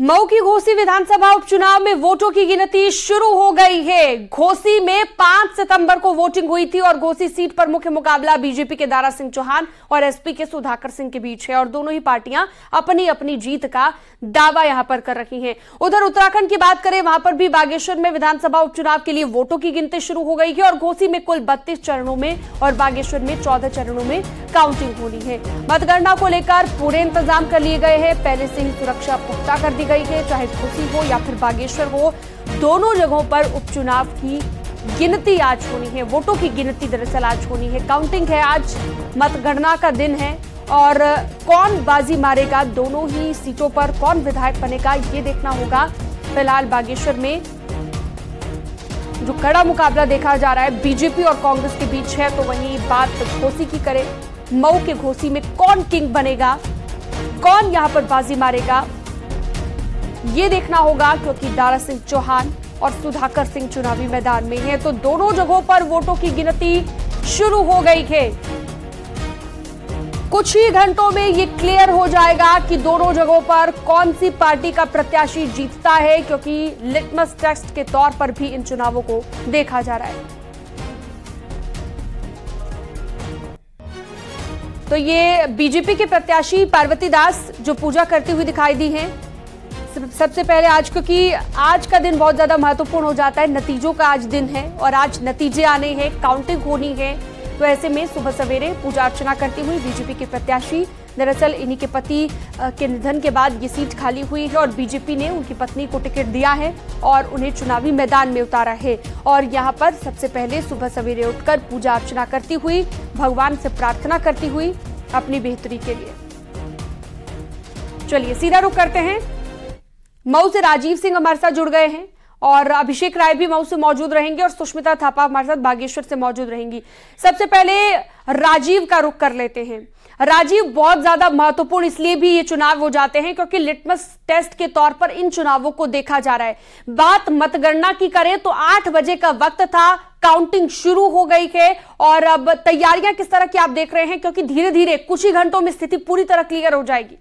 मऊ की घोसी विधानसभा उपचुनाव में वोटों की गिनती शुरू हो गई है। घोसी में 5 सितंबर को वोटिंग हुई थी और घोसी सीट पर मुख्य मुकाबला बीजेपी के दारा सिंह चौहान और एसपी के सुधाकर सिंह के बीच है और दोनों ही पार्टियां अपनी अपनी जीत का दावा यहां पर कर रही हैं। उधर उत्तराखंड की बात करें, वहां पर भी बागेश्वर में विधानसभा उपचुनाव के लिए वोटों की गिनती शुरू हो गई है और घोसी में कुल 32 चरणों में और बागेश्वर में 14 चरणों में काउंटिंग होनी है। मतगणना को लेकर पूरे इंतजाम कर लिए गए हैं। पहले से ही सुरक्षा पुख्ता कर दी गई है। चाहे घोसी हो या फिर बागेश्वर हो, दोनों जगहों पर उपचुनाव की गिनती आज होनी है। वोटों की गिनती दरअसल आज होनी है। काउंटिंग है आज, मतगणना का दिन है और कौन बाजी मारेगा दोनों ही सीटों पर, कौन विधायक बनेगा ये देखना होगा। फिलहाल बागेश्वर में जो कड़ा मुकाबला देखा जा रहा है बीजेपी और कांग्रेस के बीच है, तो वहीं बात घोसी की करें, मऊ के घोसी में कौन किंग बनेगा, कौन यहां पर बाजी मारेगा ये देखना होगा, क्योंकि दारा सिंह चौहान और सुधाकर सिंह चुनावी मैदान में हैं। तो दोनों जगहों पर वोटों की गिनती शुरू हो गई है। कुछ ही घंटों में ये क्लियर हो जाएगा कि दोनों जगहों पर कौन सी पार्टी का प्रत्याशी जीतता है, क्योंकि लिटमस टेस्ट के तौर पर भी इन चुनावों को देखा जा रहा है। तो ये बीजेपी के प्रत्याशी पार्वती दास जो पूजा करती हुई दिखाई दी हैं। सबसे पहले आज, क्योंकि आज का दिन बहुत ज्यादा महत्वपूर्ण हो जाता है, नतीजों का आज दिन है और आज नतीजे आने हैं, काउंटिंग होनी है। तो ऐसे में सुबह सवेरे पूजा अर्चना करती हुई बीजेपी के प्रत्याशी, दरअसल इन्हीं के पति के निधन के बाद ये सीट खाली हुई है और बीजेपी ने उनकी पत्नी को टिकट दिया है और उन्हें चुनावी मैदान में उतारा है। और यहाँ पर सबसे पहले सुबह सवेरे उठकर पूजा अर्चना करती हुई, भगवान से प्रार्थना करती हुई अपनी बेहतरी के लिए। चलिए सीधा रुख करते हैं, मऊ से राजीव सिंह हमारे साथ जुड़ गए हैं और अभिषेक राय भी मऊ से मौजूद रहेंगे और सुष्मिता थापा हमारे साथ बागेश्वर से मौजूद रहेंगी। सबसे पहले राजीव का रुख कर लेते हैं। राजीव, बहुत ज्यादा महत्वपूर्ण इसलिए भी ये चुनाव हो जाते हैं क्योंकि लिटमस टेस्ट के तौर पर इन चुनावों को देखा जा रहा है। बात मतगणना की करें तो 8 बजे का वक्त था, काउंटिंग शुरू हो गई है और अब तैयारियां किस तरह की आप देख रहे हैं, क्योंकि धीरे धीरे कुछ ही घंटों में स्थिति पूरी तरह क्लियर हो जाएगी।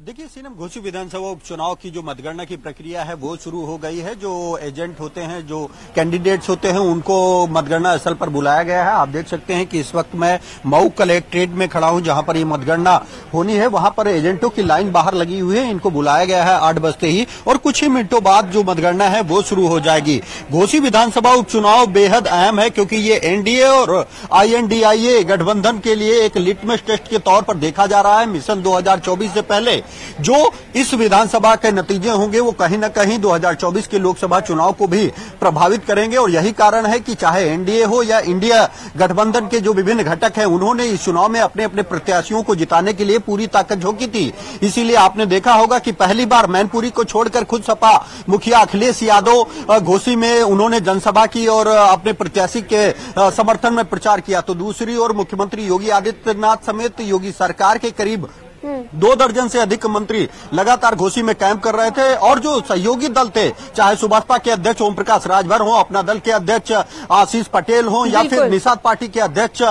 देखिए सीनम, घोसी विधानसभा उपचुनाव की जो मतगणना की प्रक्रिया है वो शुरू हो गई है। जो एजेंट होते हैं, जो कैंडिडेट्स होते हैं, उनको मतगणना स्थल पर बुलाया गया है। आप देख सकते हैं कि इस वक्त मैं मऊ कलेक्ट्रेट में खड़ा हूं, जहां पर ये मतगणना होनी है। वहां पर एजेंटों की लाइन बाहर लगी हुई है। इनको बुलाया गया है 8 बजते ही और कुछ ही मिनटों बाद जो मतगणना है वो शुरू हो जाएगी। घोसी विधानसभा उपचुनाव बेहद अहम है क्योंकि ये एनडीए और INDIA गठबंधन के लिए एक लिटमस टेस्ट के तौर पर देखा जा रहा है। मिशन 2024 से पहले जो इस विधानसभा के नतीजे होंगे वो कहीं न कहीं 2024 के लोकसभा चुनाव को भी प्रभावित करेंगे और यही कारण है कि चाहे एनडीए हो या इंडिया गठबंधन के जो विभिन्न घटक हैं, उन्होंने इस चुनाव में अपने अपने प्रत्याशियों को जिताने के लिए पूरी ताकत झोंकी थी। इसीलिए आपने देखा होगा कि पहली बार मैनपुरी को छोड़कर खुद सपा मुखिया अखिलेश यादव घोसी में उन्होंने जनसभा की और अपने प्रत्याशी के समर्थन में प्रचार किया। तो दूसरी ओर मुख्यमंत्री योगी आदित्यनाथ समेत योगी सरकार के करीब 2 दर्जन से अधिक मंत्री लगातार घोसी में कैंप कर रहे थे और जो सहयोगी दल थे, चाहे सुभाषपा के अध्यक्ष ओम प्रकाश राजभर हो, अपना दल के अध्यक्ष आशीष पटेल हो या फिर निषाद पार्टी के अध्यक्ष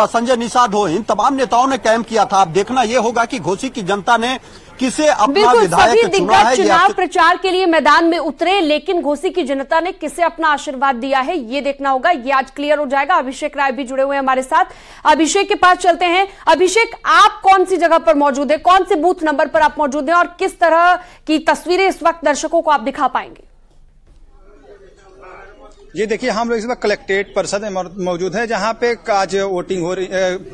संजय निषाद हो, इन तमाम नेताओं ने कैंप किया था। अब देखना यह होगा कि घोसी की जनता ने किसे अपना विधायक चुना है। चुनाव प्रचार के लिए मैदान में उतरे, लेकिन घोसी की जनता ने किसे अपना आशीर्वाद दिया है ये देखना होगा। ये आज क्लियर हो जाएगा। अभिषेक राय भी जुड़े हुए हैं हमारे साथ। अभिषेक के पास चलते हैं। अभिषेक, आप कौन सी जगह पर मौजूद है, कौन से बूथ नंबर पर आप मौजूद हैं और किस तरह की तस्वीरें इस वक्त दर्शकों को आप दिखा पाएंगे? ये देखिए, हम लोग इस वक्त कलेक्ट्रेट परिसर में मौजूद है, जहाँ पे आज वोटिंग हो रही,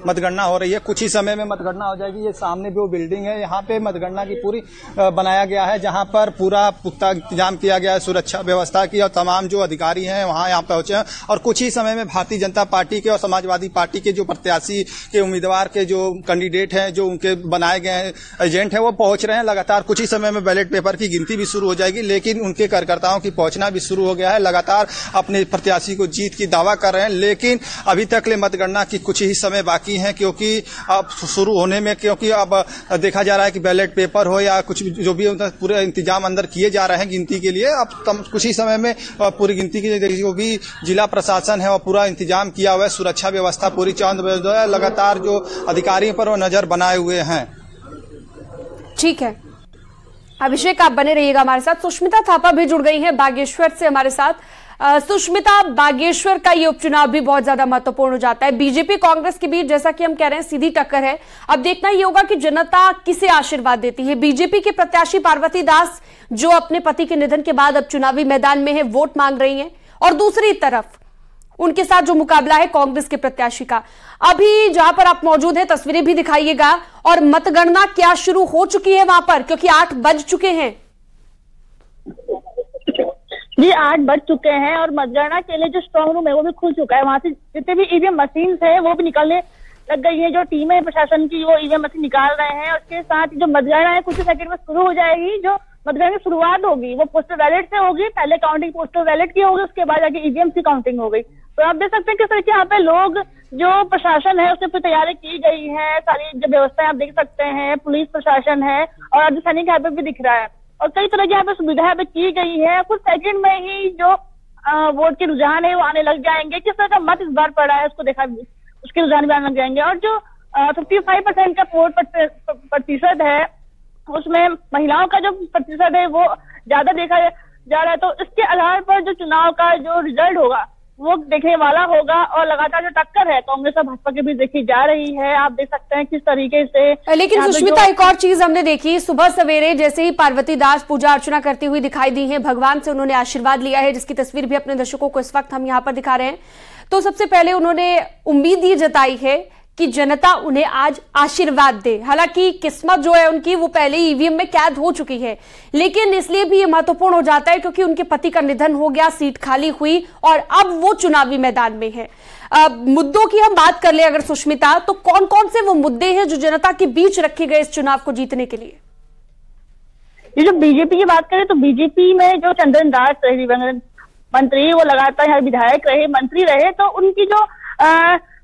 मतगणना हो रही है। कुछ ही समय में मतगणना हो जाएगी। ये सामने जो बिल्डिंग है, यहाँ पे मतगणना की पूरी बनाया गया है, जहाँ पर पूरा पुख्ता इंतजाम किया गया है सुरक्षा व्यवस्था की और तमाम जो अधिकारी हैं वहाँ यहाँ पहुंचे हैं। और कुछ ही समय में भारतीय जनता पार्टी के और समाजवादी पार्टी के जो प्रत्याशी के उम्मीदवार के जो कैंडिडेट हैं, जो उनके बनाए गए हैं एजेंट है, वो पहुंच रहे हैं लगातार। कुछ ही समय में बैलेट पेपर की गिनती भी शुरू हो जाएगी, लेकिन उनके कार्यकर्ताओं की पहुंचना भी शुरू हो गया है। लगातार अपने प्रत्याशी को जीत की दावा कर रहे हैं, लेकिन अभी तक ले मतगणना की कुछ ही समय बाकी है, क्योंकि अब शुरू होने में, क्योंकि अब देखा जा रहा है कि बैलेट पेपर हो या कुछ जो भी पूरे इंतजाम अंदर किए जा रहे हैं गिनती के लिए। अब कुछ ही समय में पूरी गिनती के लिए जो भी जिला प्रशासन है वो पूरा इंतजाम किया हुआ है। सुरक्षा व्यवस्था पूरी चांद लगातार जो अधिकारियों पर वो नजर बनाए हुए हैं। ठीक है अभिषेक, आप बने रहिएगा हमारे साथ। सुष्मिता थापा भी जुड़ गई हैं बागेश्वर से हमारे साथ। सुष्मिता, बागेश्वर का ये उपचुनाव भी बहुत ज्यादा महत्वपूर्ण हो जाता है। बीजेपी कांग्रेस के बीच जैसा कि हम कह रहे हैं सीधी टक्कर है। अब देखना ये होगा कि जनता किसे आशीर्वाद देती है। बीजेपी के प्रत्याशी पार्वती दास जो अपने पति के निधन के बाद अब चुनावी मैदान में है, वोट मांग रही हैं, और दूसरी तरफ उनके साथ जो मुकाबला है कांग्रेस के प्रत्याशी का। अभी जहां पर आप मौजूद हैं तस्वीरें भी दिखाइएगा, और मतगणना क्या शुरू हो चुकी है वहां पर, क्योंकि 8 बज चुके हैं। जी 8 बज चुके हैं और मतगणना के लिए जो स्ट्रांग रूम है वो भी खुल चुका है। वहां से जितने भी ईवीएम मशीन है वो भी निकलने लग गई है। जो टीमें प्रशासन की वो ईवीएम मशीन निकाल रहे हैं। उसके साथ जो मतगणना है कुछ सेकंड में शुरू हो जाएगी। जो मतगणना की शुरुआत होगी वो पोस्टल बैलेट से होगी। पहले काउंटिंग पोस्टल बैलेट की होगी, उसके बाद जाके ईवीएम की काउंटिंग हो गई। तो आप देख सकते हैं किस तरह के यहाँ पे लोग, जो प्रशासन है उससे तैयारी की गई है। सारी जो व्यवस्थाएं आप देख सकते हैं, पुलिस प्रशासन है और अर्धसैनिक यहाँ पे भी दिख रहा है, और कई तरह की यहाँ पे सुविधा भी की गई है। कुछ सेकंड में ही जो वोट के रुझान है वो आने लग जाएंगे। किस तरह का मत इस बार पड़ा है उसको देखा, उसके रुझान भी आने लग जाएंगे। और जो 55% का वोट प्रतिशत है उसमें महिलाओं का जो प्रतिशत है वो ज्यादा देखा जा रहा है। तो इसके आधार पर जो चुनाव का जो रिजल्ट होगा वो देखने वाला होगा। और लगातार जो टक्कर है कांग्रेस और भाजपा के बीच देखी जा रही है। आप देख सकते हैं किस तरीके से। लेकिन सुष्मिता, एक और चीज हमने देखी, सुबह सवेरे जैसे ही पार्वती दास पूजा अर्चना करती हुई दिखाई दी है, भगवान से उन्होंने आशीर्वाद लिया है, जिसकी तस्वीर भी अपने दर्शकों को इस वक्त हम यहाँ पर दिखा रहे हैं। तो सबसे पहले उन्होंने उम्मीद ये जताई है कि जनता उन्हें आज आशीर्वाद दे। हालांकि किस्मत जो है उनकी वो पहले ही ईवीएम में कैद हो चुकी है, लेकिन इसलिए भी ये महत्वपूर्ण हो जाता है क्योंकि उनके पति का निधन हो गया, सीट खाली हुई और अब वो चुनावी मैदान में है। मुद्दों की हम बात कर ले अगर सुष्मिता, तो कौन कौन से वो मुद्दे हैं जो जनता के बीच रखे गए इस चुनाव को जीतने के लिए? ये जो बीजेपी की बात करें तो बीजेपी में जो चंद्रन दास रहे मंत्री, वो लगातार यहाँ विधायक रहे, मंत्री रहे, तो उनकी जो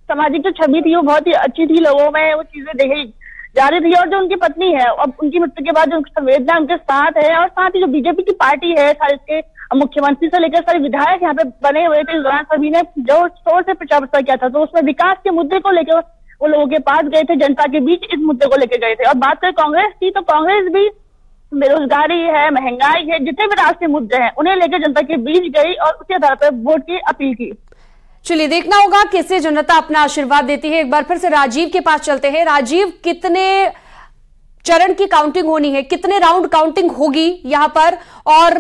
सामाजिक जो छवि थी वो बहुत ही अच्छी थी। लोगों में वो चीजें देखी जा रही थी। और जो उनकी पत्नी है, अब उनकी मृत्यु के बाद जो संवेदना उनके साथ है, और साथ ही जो बीजेपी की पार्टी है, सारे इसके मुख्यमंत्री से लेकर सारे विधायक यहाँ पे बने हुए थे। इस दौरान सभी ने जो जोर से प्रचार प्रसार किया था, तो उसमें विकास के मुद्दे को लेकर वो लोगों के पास गए थे, जनता के बीच इस मुद्दे को लेकर गए थे। और बात करें कांग्रेस की, तो कांग्रेस भी बेरोजगारी है, महंगाई है, जितने भी राष्ट्रीय मुद्दे हैं उन्हें लेकर जनता के बीच गई और उसी आधार पर वोट की अपील की। चलिए देखना होगा कैसे जनता अपना आशीर्वाद देती है। एक बार फिर से राजीव के पास चलते हैं। राजीव, कितने चरण की काउंटिंग होनी है, कितने राउंड काउंटिंग होगी यहां पर? और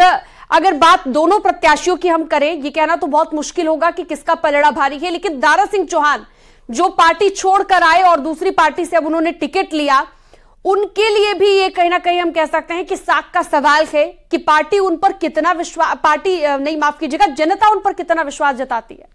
अगर बात दोनों प्रत्याशियों की हम करें, ये कहना तो बहुत मुश्किल होगा कि किसका पलड़ा भारी है, लेकिन दारा सिंह चौहान जो पार्टी छोड़कर आए और दूसरी पार्टी से अब उन्होंने टिकट लिया, उनके लिए भी ये कहीं ना कहीं हम कह सकते हैं कि साख का सवाल है कि पार्टी उन पर कितना विश्वास, जनता उन पर कितना विश्वास जताती है।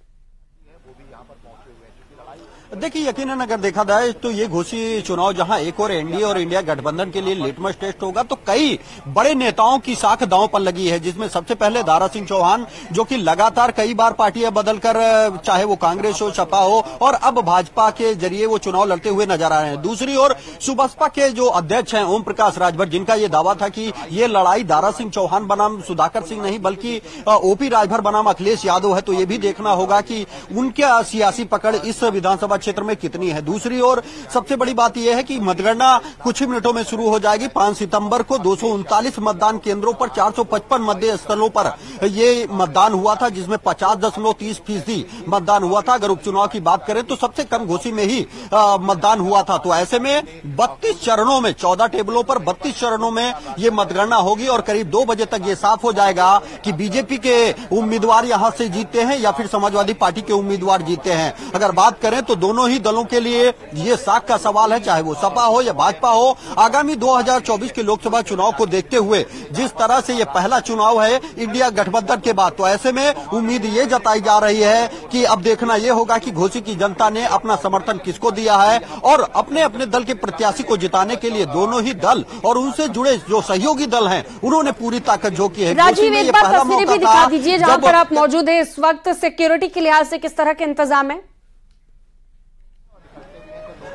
देखिए, यकीनन अगर देखा जाए तो ये घोसी चुनाव जहां एक और एनडीए और इंडिया गठबंधन के लिए लिटमस टेस्ट होगा, तो कई बड़े नेताओं की साख दांव पर लगी है, जिसमें सबसे पहले दारा सिंह चौहान जो कि लगातार कई बार पार्टियां बदलकर, चाहे वो कांग्रेस हो, सपा हो, और अब भाजपा के जरिए वो चुनाव लड़ते हुए नजर आ रहे हैं। दूसरी ओर सुबसपा के जो अध्यक्ष हैं ओम प्रकाश राजभर, जिनका ये दावा था कि ये लड़ाई दारा सिंह चौहान बनाम सुधाकर सिंह नहीं बल्कि ओपी राजभर बनाम अखिलेश यादव है, तो ये भी देखना होगा कि उनका सियासी पकड़ इस विधानसभा क्षेत्र में कितनी है। दूसरी ओर सबसे बड़ी बात यह है कि मतगणना कुछ ही मिनटों में शुरू हो जाएगी। 5 सितंबर को 239 मतदान केंद्रों पर 455 मतदेय स्थलों पर ये मतदान हुआ था, जिसमें 50.30% मतदान हुआ था। अगर उपचुनाव की बात करें तो सबसे कम घोसी में ही मतदान हुआ था। तो ऐसे में 32 चरणों में, 14 टेबलों पर 32 चरणों में ये मतगणना होगी और करीब 2 बजे तक ये साफ हो जाएगा कि बीजेपी के उम्मीदवार यहां से जीतते हैं या फिर समाजवादी पार्टी के उम्मीदवार जीतते हैं। अगर बात करें तो दोनों ही दलों के लिए ये साख का सवाल है, चाहे वो सपा हो या भाजपा हो। आगामी 2024 के लोकसभा चुनाव को देखते हुए जिस तरह से ये पहला चुनाव है इंडिया गठबंधन के बाद, तो ऐसे में उम्मीद ये जताई जा रही है कि अब देखना ये होगा कि घोसी की जनता ने अपना समर्थन किसको दिया है और अपने अपने दल के प्रत्याशी को जिताने के लिए दोनों ही दल और उनसे जुड़े जो सहयोगी दल हैं उन्होंने पूरी ताकत झोंकी है। राजीव, एक बार तस्वीरें भी दिखा दीजिए जहां पर आप मौजूद है इस वक्त। सिक्योरिटी के लिहाज से किस तरह के इंतजाम है?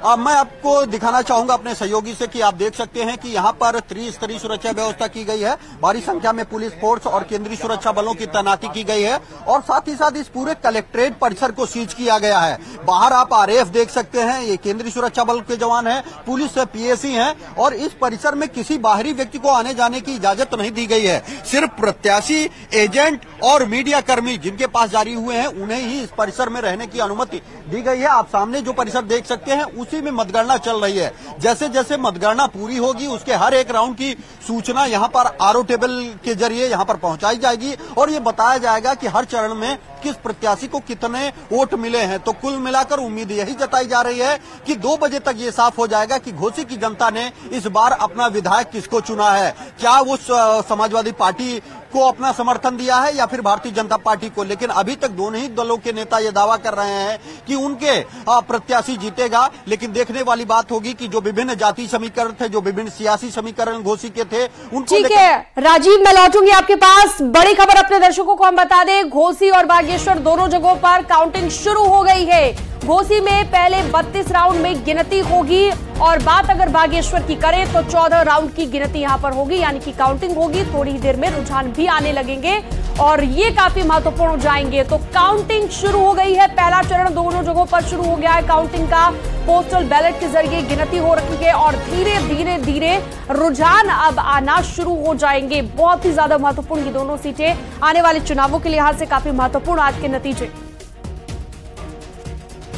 मैं आपको दिखाना चाहूंगा अपने सहयोगी से कि आप देख सकते हैं कि यहाँ पर त्रिस्तरीय सुरक्षा व्यवस्था की गई है। भारी संख्या में पुलिस फोर्स और केंद्रीय सुरक्षा बलों की तैनाती की गई है और साथ ही साथ इस पूरे कलेक्ट्रेट परिसर को सीज किया गया है। बाहर आप आरएएफ देख सकते हैं, ये केंद्रीय सुरक्षा बल के जवान हैं, पुलिस से पीएसी हैं और इस परिसर में किसी बाहरी व्यक्ति को आने जाने की इजाजत नहीं दी गई है। सिर्फ प्रत्याशी, एजेंट और मीडिया कर्मी जिनके पास जारी हुए हैं उन्हें ही इस परिसर में रहने की अनुमति दी गई है। आप सामने जो परिसर देख सकते हैं उसी में मतगणना चल रही है। जैसे जैसे मतगणना पूरी होगी उसके हर एक राउंड की सूचना यहां पर आरओ टेबल के जरिए यहां पर पहुंचाई जाएगी और ये बताया जाएगा कि हर चरण में किस प्रत्याशी को कितने वोट मिले हैं। तो कुल मिलाकर उम्मीद यही जताई जा रही है कि 2 बजे तक ये साफ हो जाएगा कि घोसी की जनता ने इस बार अपना विधायक किसको चुना है। क्या वो समाजवादी पार्टी को अपना समर्थन दिया है या फिर भारतीय जनता पार्टी को। लेकिन अभी तक दोनों ही दलों के नेता ये दावा कर रहे हैं कि उनके प्रत्याशी जीतेगा। लेकिन देखने वाली बात होगी कि जो विभिन्न जाति समीकरण थे, जो विभिन्न सियासी समीकरण घोसी के थे, उनको ठीक है राजीव, मैं लौटूंगी आपके पास। बड़ी खबर अपने दर्शकों को हम बता दें, घोसी और बागेश्वर दोनों जगहों पर काउंटिंग शुरू हो गई है। घोसी में पहले 32 राउंड में गिनती होगी और बात अगर बागेश्वर की करें तो 14 राउंड की गिनती यहां पर होगी, यानी कि काउंटिंग होगी। थोड़ी ही देर में रुझान भी आने लगेंगे और ये काफी महत्वपूर्ण हो जाएंगे। तो काउंटिंग शुरू हो गई है, पहला चरण दोनों जगहों पर शुरू हो गया है काउंटिंग का। पोस्टल बैलेट के जरिए गिनती हो रही है और धीरे धीरे रुझान अब आना शुरू हो जाएंगे। बहुत ही ज्यादा महत्वपूर्ण ये दोनों सीटें आने वाले चुनावों के लिहाज से काफी महत्वपूर्ण आज के नतीजे।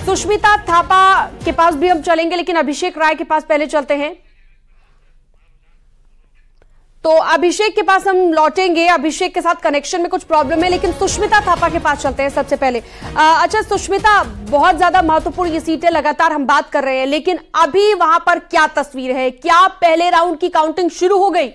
सुष्मिता थापा के पास भी हम चलेंगे, लेकिन अभिषेक राय के पास पहले चलते हैं। तो अभिषेक के पास हम लौटेंगे, अभिषेक के साथ कनेक्शन में कुछ प्रॉब्लम है, लेकिन सुष्मिता थापा के पास चलते हैं सबसे पहले। अच्छा सुष्मिता, बहुत ज्यादा महत्वपूर्ण ये सीटें लगातार हम बात कर रहे हैं, लेकिन अभी वहां पर क्या तस्वीर है? क्या पहले राउंड की काउंटिंग शुरू हो गई?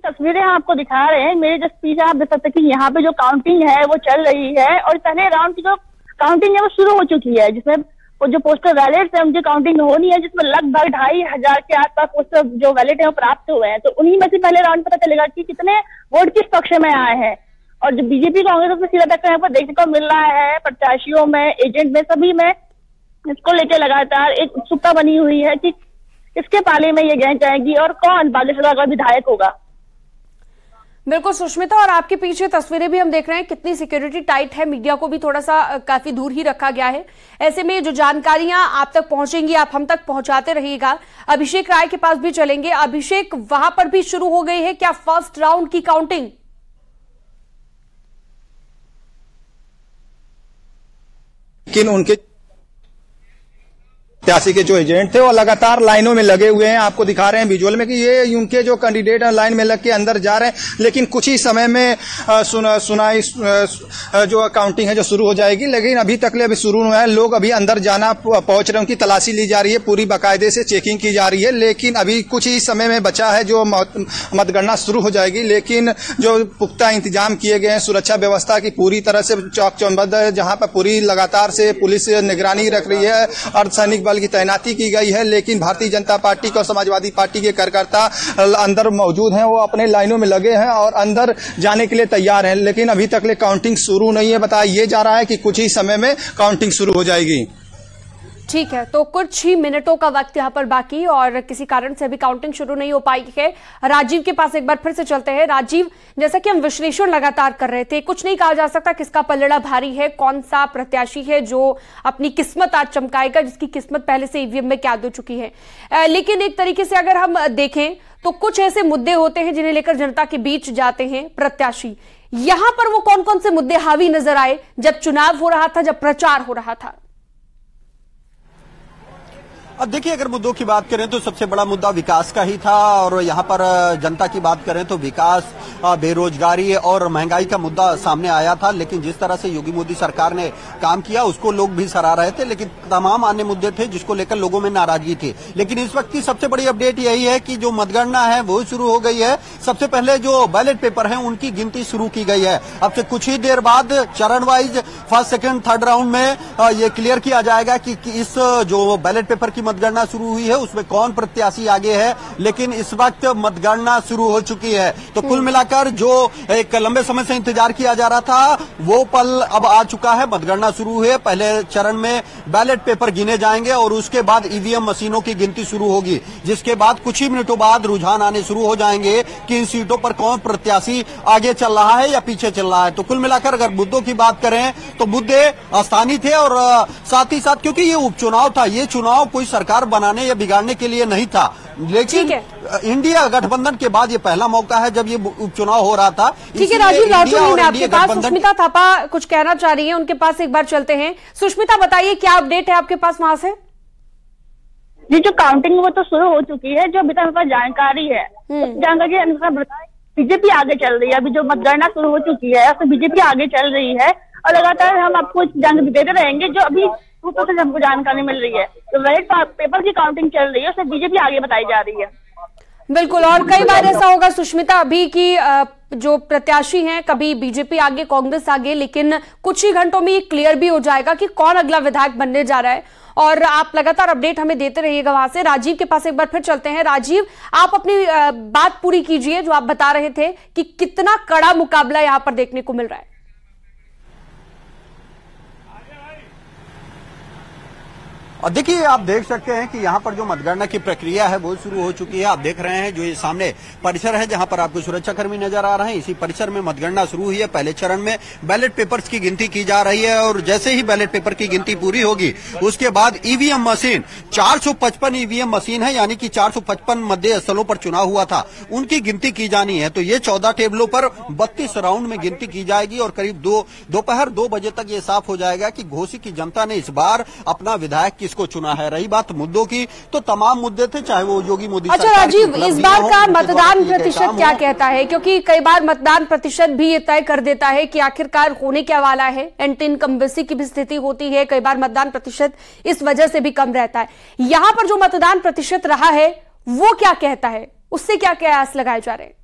तस्वीरें आपको दिखा रहे हैं, मेरे जस्ट पीछे आप देख सकते हैं कि यहाँ पे जो काउंटिंग है वो चल रही है और पहले राउंड की जो काउंटिंग है वो शुरू हो चुकी है, जिसमें वो जो पोस्टल बैलेट है उनकी काउंटिंग होनी है, जिसमें लगभग 2500 के आसपास पोस्टल जो बैलेट है वो प्राप्त हुए हैं। तो उन्हीं में से पहले राउंड पता चलेगा कि कितने वोट किस पक्ष में आए हैं। और जो बीजेपी कांग्रेस उसमें सीधा टक्कर यहाँ पर देखने को मिल रहा है, प्रत्याशियों में, एजेंट में, सभी में इसको लेकर लगातार एक उत्सुकता बनी हुई है कि किसके पाले में ये गेंद जाएगी और कौन बागेश्वर का विधायक होगा। बिल्कुल सुष्मिता, और आपके पीछे तस्वीरें भी हम देख रहे हैं, कितनी सिक्योरिटी टाइट है, मीडिया को भी थोड़ा सा काफी दूर ही रखा गया है। ऐसे में जो जानकारियां आप तक पहुंचेंगी आप हम तक पहुंचाते रहिएगा। अभिषेक राय के पास भी चलेंगे। अभिषेक, वहां पर भी शुरू हो गई है क्या फर्स्ट राउंड की काउंटिंग? लेकिन उनके प्रत्याशी के जो एजेंट थे वो लगातार लाइनों में लगे हुए हैं। आपको दिखा रहे हैं विजुअल में कि ये उनके जो कैंडिडेट हैं लाइन में लग के अंदर जा रहे हैं, लेकिन कुछ ही समय में सुनाई जो काउंटिंग है जो शुरू हो जाएगी। लेकिन अभी तक अभी शुरू हुआ है, लोग अभी अंदर जाना पहुंच रहे हैं, उनकी तलाशी ली जा रही है, पूरी बाकायदे से चेकिंग की जा रही है। लेकिन अभी कुछ ही समय में बचा है जो मतगणना शुरू हो जाएगी। लेकिन जो पुख्ता इंतजाम किए गए हैं सुरक्षा व्यवस्था की पूरी तरह से चौक चौबंद है, जहां पर पूरी लगातार से पुलिस निगरानी रख रही है, अर्धसैनिक बल की तैनाती की गई है। लेकिन भारतीय जनता पार्टी और समाजवादी पार्टी के कार्यकर्ता अंदर मौजूद हैं, वो अपने लाइनों में लगे हैं और अंदर जाने के लिए तैयार हैं। लेकिन अभी तक ले काउंटिंग शुरू नहीं है। बताया ये जा रहा है कि कुछ ही समय में काउंटिंग शुरू हो जाएगी। ठीक है, तो कुछ ही मिनटों का वक्त यहाँ पर बाकी और किसी कारण से अभी काउंटिंग शुरू नहीं हो पाई है। राजीव के पास एक बार फिर से चलते हैं। राजीव, जैसा कि हम विश्लेषण लगातार कर रहे थे, कुछ नहीं कहा जा सकता किसका पलड़ा भारी है, कौन सा प्रत्याशी है जो अपनी किस्मत आज चमकाएगा, जिसकी किस्मत पहले से ईवीएम में कैद हो चुकी है। लेकिन एक तरीके से अगर हम देखें तो कुछ ऐसे मुद्दे होते हैं जिन्हें लेकर जनता के बीच जाते हैं प्रत्याशी। यहां पर वो कौन कौन से मुद्दे हावी नजर आए जब चुनाव हो रहा था, जब प्रचार हो रहा था? अब देखिए, अगर मुद्दों की बात करें तो सबसे बड़ा मुद्दा विकास का ही था और यहाँ पर जनता की बात करें तो विकास, बेरोजगारी और महंगाई का मुद्दा सामने आया था। लेकिन जिस तरह से योगी मोदी सरकार ने काम किया उसको लोग भी सराह रहे थे, लेकिन तमाम अन्य मुद्दे थे जिसको लेकर लोगों में नाराजगी थी। लेकिन इस वक्त की सबसे बड़ी अपडेट यही है कि जो मतगणना है वो शुरू हो गई है। सबसे पहले जो बैलेट पेपर है उनकी गिनती शुरू की गई है। अब से कुछ ही देर बाद चरण wise first, second, third round में ये क्लियर किया जाएगा कि इस जो बैलेट पेपर की मतगणना शुरू हुई है उसमें कौन प्रत्याशी आगे है, लेकिन इस वक्त मतगणना शुरू हो चुकी है। तो कुल मिलाकर जो एक लंबे समय से इंतजार किया जा रहा था वो पल अब आ चुका है। मतगणना शुरू हुई है। पहले चरण में बैलेट पेपर गिने जाएंगे और उसके बाद ईवीएम मशीनों की गिनती शुरू होगी, जिसके बाद कुछ ही मिनटों बाद रुझान आने शुरू हो जाएंगे कि इन सीटों पर कौन प्रत्याशी आगे चल रहा है या पीछे चल रहा है। तो कुल मिलाकर अगर मुद्दों की बात करें तो मुद्दे स्थानीय थे और साथ ही साथ क्योंकि ये उपचुनाव था, ये चुनाव कोई सरकार बनाने या बिगाड़ने के लिए नहीं था, लेकिन इंडिया गठबंधन के बाद ये पहला मौका है जब ये उपचुनाव हो रहा था। ठीक है राजीव, लौटूंगी मैं आपके पास। सुष्मिता थापा कुछ कहना चाह रही है, उनके पास एक बार चलते हैं। सुष्मिता बताइए क्या अपडेट है आपके पास वहां से? जी, जो काउंटिंग वो तो शुरू हो चुकी है। जो अभी तक हमारे जानकारी है, जानकारी के अनुसार बताएं बीजेपी आगे चल रही है। अभी जो मतगणना शुरू हो चुकी है उसमें बीजेपी आगे चल रही है और लगातार हम आपको जानकारी देते रहेंगे। जो अभी हमको जानकारी मिल रही है, तो बैलेट पेपर की काउंटिंग चल रही है उसमें बीजेपी आगे बताई जा रही है। बिल्कुल, और कई बार ऐसा होगा सुष्मिता अभी की जो प्रत्याशी हैं, कभी बीजेपी आगे कांग्रेस आगे, लेकिन कुछ ही घंटों में ये क्लियर भी हो जाएगा कि कौन अगला विधायक बनने जा रहा है। और आप लगातार अपडेट हमें देते रहिएगा वहां से। राजीव के पास एक बार फिर चलते हैं। राजीव, आप अपनी बात पूरी कीजिए जो आप बता रहे थे कि कितना कड़ा मुकाबला यहां पर देखने को मिल रहा है। और देखिए, आप देख सकते हैं कि यहाँ पर जो मतगणना की प्रक्रिया है वो शुरू हो चुकी है। आप देख रहे हैं जो ये सामने परिसर है जहाँ पर आपको सुरक्षाकर्मी नजर आ रहे हैं, इसी परिसर में मतगणना शुरू हुई है। पहले चरण में बैलेट पेपर्स की गिनती की जा रही है और जैसे ही बैलेट पेपर की गिनती पूरी होगी उसके बाद ईवीएम मशीन 455 ईवीएम मशीन है, यानी कि 455 मतदेय स्थलों पर चुनाव हुआ था, उनकी गिनती की जानी है। तो ये 14 टेबलों पर 32 राउंड में गिनती की जाएगी और करीब दोपहर 2 बजे तक ये साफ हो जाएगा कि घोसी की जनता ने इस बार अपना विधायक को चुना है। रही बात मुद्दों की, तो तमाम मुद्दे थे, चाहे वो योगी मोदी। अच्छा राजीव, इस बार का मतदान प्रतिशत क्या कहता है? क्योंकि कई बार मतदान प्रतिशत भी ये तय कर देता है कि आखिरकार होने क्या वाला है। एंटी इनकम्बेंसी की भी स्थिति होती है, कई बार मतदान प्रतिशत इस वजह से भी कम रहता है। यहां पर जो मतदान प्रतिशत रहा है वो क्या कहता है, उससे क्या कयास लगाए जा रहे हैं?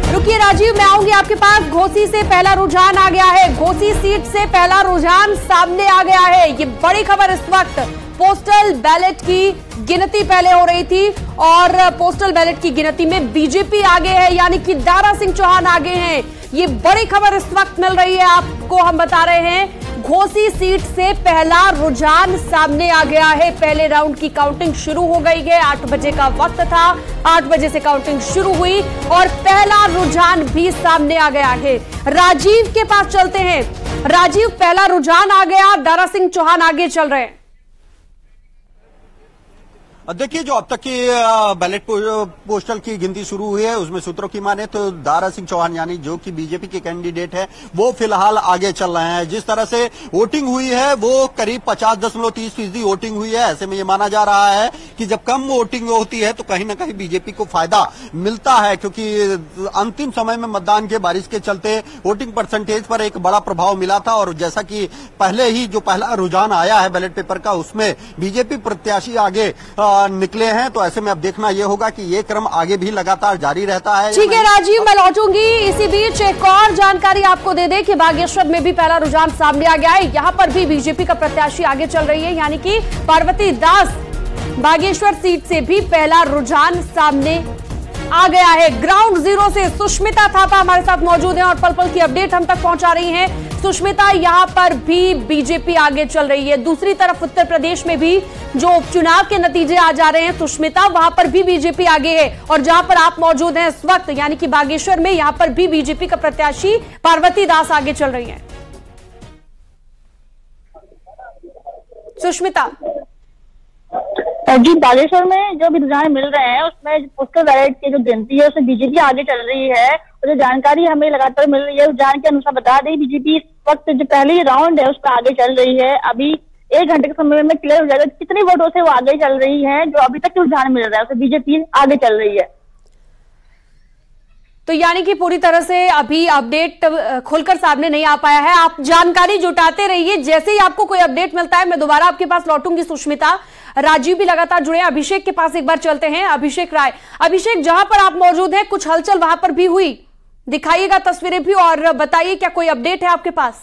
रुकिए राजीव, मैं आऊंगी आपके पास। घोसी से पहला रुझान आ गया है, घोसी सीट से पहला रुझान सामने आ गया है। ये बड़ी खबर इस वक्त। पोस्टल बैलेट की गिनती पहले हो रही थी और पोस्टल बैलेट की गिनती में बीजेपी आगे है, यानी कि दारा सिंह चौहान आगे हैं। ये बड़ी खबर इस वक्त मिल रही है आपको, हम बता रहे हैं। घोसी सीट से पहला रुझान सामने आ गया है। पहले राउंड की काउंटिंग शुरू हो गई है। 8 बजे का वक्त था, 8 बजे से काउंटिंग शुरू हुई और पहला रुझान भी सामने आ गया है। राजीव के पास चलते हैं। राजीव, पहला रुझान आ गया, दारा सिंह चौहान आगे चल रहे हैं। देखिए, जो अब तक की बैलेट पोस्टल की गिनती शुरू हुई है उसमें सूत्रों की माने तो दारा सिंह चौहान यानी जो कि बीजेपी के कैंडिडेट है वो फिलहाल आगे चल रहे हैं। जिस तरह से वोटिंग हुई है वो करीब 50.30% वोटिंग हुई है। ऐसे में ये माना जा रहा है कि जब कम वोटिंग होती है तो कहीं ना कहीं बीजेपी को फायदा मिलता है, क्योंकि अंतिम समय में मतदान के बारिश के चलते वोटिंग परसेंटेज पर एक बड़ा प्रभाव मिला था। और जैसा कि पहले ही जो पहला रुझान आया है बैलेट पेपर का उसमें बीजेपी प्रत्याशी आगे निकले हैं, तो ऐसे में अब देखना यह होगा कि ये क्रम आगे भी लगातार जारी रहता है। ठीक है राजीव, मैं लौटूंगी। इसी बीच एक और जानकारी आपको दे दें कि बागेश्वर में भी पहला रुझान सामने आ गया है। यहां पर भी बीजेपी का प्रत्याशी आगे चल रही है, यानी कि पार्वती दास। बागेश्वर सीट से भी पहला रुझान सामने आ गया है। ग्राउंड जीरो से सुष्मिता थापा हमारे साथ मौजूद हैं और पल पल की अपडेट हम तक पहुंचा रही हैं। सुष्मिता, यहां पर भी बीजेपी आगे चल रही है। दूसरी तरफ उत्तर प्रदेश में भी जो उपचुनाव के नतीजे आ जा रहे हैं सुष्मिता, वहां पर भी बीजेपी आगे है। और जहां पर आप मौजूद हैं इस वक्त, यानी कि बागेश्वर में, यहां पर भी बीजेपी का प्रत्याशी पार्वती दास आगे चल रही है। सुष्मिता जी, बागेश्वर में जो भी रुझान मिल रहे हैं उसमें पोस्टल बैलेट की जो गिनती है उसमें बीजेपी आगे चल रही है। और जो जानकारी हमें लगातार मिल रही है उस जानकारी के अनुसार बता दें, बीजेपी इस वक्त जो पहली राउंड है उसका आगे चल रही है। अभी 1 घंटे के समय में क्लियर हो जाएगा कितने वोटों से वो आगे चल रही है। जो अभी तक रुझान मिल रहा है उसमें बीजेपी आगे चल रही है। तो यानी कि पूरी तरह से अभी अपडेट खुलकर सामने नहीं आ पाया है। आप जानकारी जुटाते रहिए, जैसे ही आपको कोई अपडेट मिलता है मैं दोबारा आपके पास लौटूंगी। सुष्मिता, राजीव भी लगातार जुड़े हैं। अभिषेक के पास एक बार चलते हैं। अभिषेक राय, अभिषेक, जहां पर आप मौजूद हैं कुछ हलचल वहां पर भी हुई, दिखाइएगा तस्वीरें भी और बताइए क्या कोई अपडेट है आपके पास?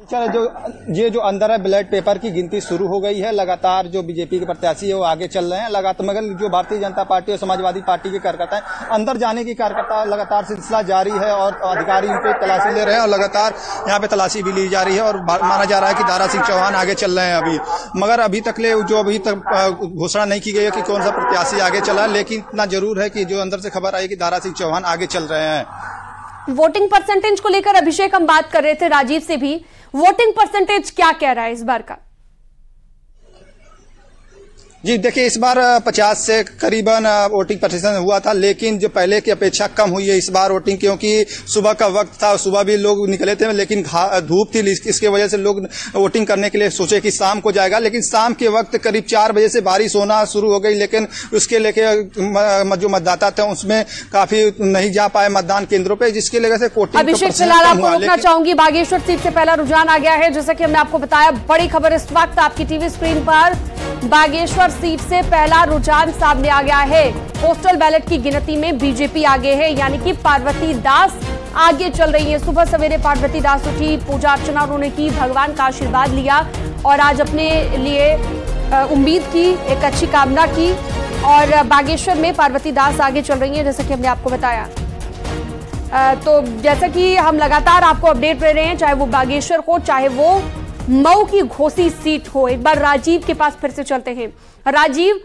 ये जो अंदर है बैलेट पेपर की गिनती शुरू हो गई है। लगातार जो बीजेपी के प्रत्याशी है वो आगे चल रहे हैं लगातार, मगर जो भारतीय जनता पार्टी और समाजवादी पार्टी के कार्यकर्ता हैं अंदर जाने की कार्यकर्ता लगातार सिलसिला जारी है और अधिकारी इन पे तलाशी ले रहे हैं और लगातार यहाँ पे तलाशी भी ली जा रही है और माना जा रहा है कि दारा सिंह चौहान आगे चल रहे हैं अभी, मगर अभी तक अभी तक घोषणा नहीं की गई है कि कौन सा प्रत्याशी आगे चला है, लेकिन इतना जरूर है कि जो अंदर से खबर आई कि दारा सिंह चौहान आगे चल रहे हैं। वोटिंग परसेंटेज को लेकर अभिषेक हम बात कर रहे थे राजीव से भी, वोटिंग परसेंटेज क्या कह रहा है इस बार का? जी देखिए, इस बार 50 से करीबन वोटिंग प्रतिशत हुआ था, लेकिन जो पहले की अपेक्षा कम हुई है इस बार वोटिंग, क्योंकि सुबह का वक्त था, सुबह भी लोग निकले थे, लेकिन धूप थी, इसके वजह से लोग वोटिंग करने के लिए सोचे कि शाम को जाएगा, लेकिन शाम के वक्त करीब 4 बजे से बारिश होना शुरू हो गई, लेकिन उसके लेके जो मतदाता थे उसमें काफी नहीं जा पाए मतदान केंद्रों पे, जिसके वजह से वोटिंग अभिषेक फिलहाल आपको रोकना चाहूंगी, बागेश्वर सीट से पहला रुझान आ गया है, जैसा कि हमने आपको बताया। बड़ी खबर इस वक्त आपकी टीवी स्क्रीन पर, बागेश्वर सीट से पहला रुझान सामने आ गया है। पोस्टल बैलेट की गिनती में बीजेपी आगे है, यानी कि पार्वती दास आगे चल रही है। सुबह सवेरे पार्वती दास उठी, पूजा अर्चना उन्होंने की, भगवान का आशीर्वाद लिया और आज अपने लिए उम्मीद की, एक अच्छी कामना की और बागेश्वर में पार्वती दास आगे चल रही है, जैसा कि हमने आपको बताया। तो जैसा कि हम लगातार आपको अपडेट दे रहे हैं, चाहे वो बागेश्वर हो, चाहे वो मऊ की घोसी सीट हो। एक बार राजीव के पास फिर से चलते हैं। राजीव,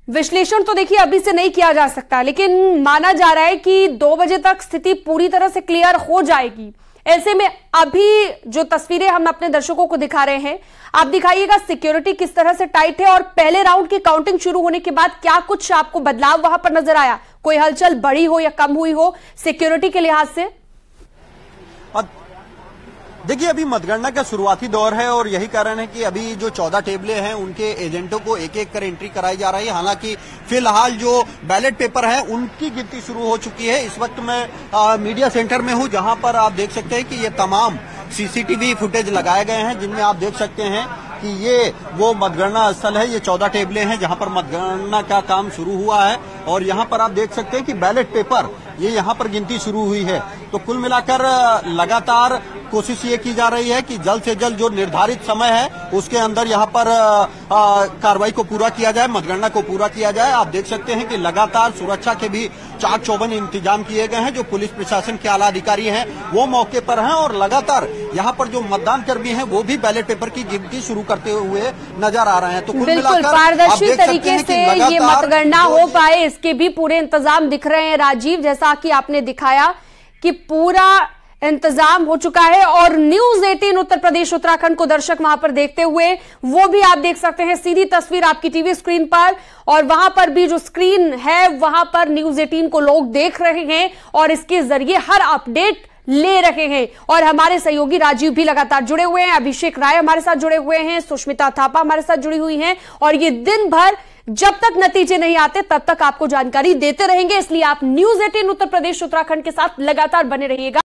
विश्लेषण तो देखिए अभी से नहीं किया जा सकता, लेकिन माना जा रहा है कि 2 बजे तक स्थिति पूरी तरह से क्लियर हो जाएगी। ऐसे में अभी जो तस्वीरें हम अपने दर्शकों को दिखा रहे हैं, आप दिखाइएगा सिक्योरिटी किस तरह से टाइट है और पहले राउंड की काउंटिंग शुरू होने के बाद क्या कुछ आपको बदलाव वहां पर नजर आया? कोई हलचल बढ़ी हो या कम हुई हो सिक्योरिटी के लिहाज से? देखिए, अभी मतगणना का शुरुआती दौर है और यही कारण है कि अभी जो 14 टेबलें हैं उनके एजेंटों को एक एक कर एंट्री कराई जा रही है। हालांकि फिलहाल जो बैलेट पेपर है उनकी गिनती शुरू हो चुकी है। इस वक्त मैं मीडिया सेंटर में हूं, जहां पर आप देख सकते हैं कि ये तमाम सीसीटीवी फुटेज लगाए गए हैं, जिनमें आप देख सकते हैं कि ये वो मतगणना स्थल है। ये 14 टेबलें हैं जहां पर मतगणना का काम शुरू हुआ है और यहां पर आप देख सकते हैं कि बैलेट पेपर ये यहां पर गिनती शुरू हुई है। तो कुल मिलाकर लगातार कोशिश ये की जा रही है कि जल्द से जल्द जो निर्धारित समय है उसके अंदर यहाँ पर कार्रवाई को पूरा किया जाए, मतगणना को पूरा किया जाए। आप देख सकते हैं कि लगातार सुरक्षा के भी चाक चौबंद इंतजाम किए गए हैं। जो पुलिस प्रशासन के आला अधिकारी हैं वो मौके पर हैं और लगातार यहाँ पर जो मतदान कर्मी हैं वो भी बैलेट पेपर की गिनती शुरू करते हुए नजर आ रहे हैं। तो कुल बिल्कुल पारदर्शी तरीके से ये मतगणना हो पाए, इसके भी पूरे इंतजाम दिख रहे हैं राजीव, जैसा कि आपने दिखाया कि पूरा इंतजाम हो चुका है। और न्यूज 18 उत्तर प्रदेश उत्तराखंड को दर्शक वहां पर देखते हुए, वो भी आप देख सकते हैं सीधी तस्वीर आपकी टीवी स्क्रीन पर, और वहां पर भी जो स्क्रीन है वहां पर न्यूज 18 को लोग देख रहे हैं और इसके जरिए हर अपडेट ले रहे हैं। और हमारे सहयोगी राजीव भी लगातार जुड़े हुए हैं, अभिषेक राय हमारे साथ जुड़े हुए हैं, सुष्मिता थापा हमारे साथ जुड़ी हुई हैं, और ये दिन भर जब तक नतीजे नहीं आते तब तक आपको जानकारी देते रहेंगे। इसलिए आप न्यूज 18 उत्तर प्रदेश उत्तराखंड के साथ लगातार बने रहिएगा।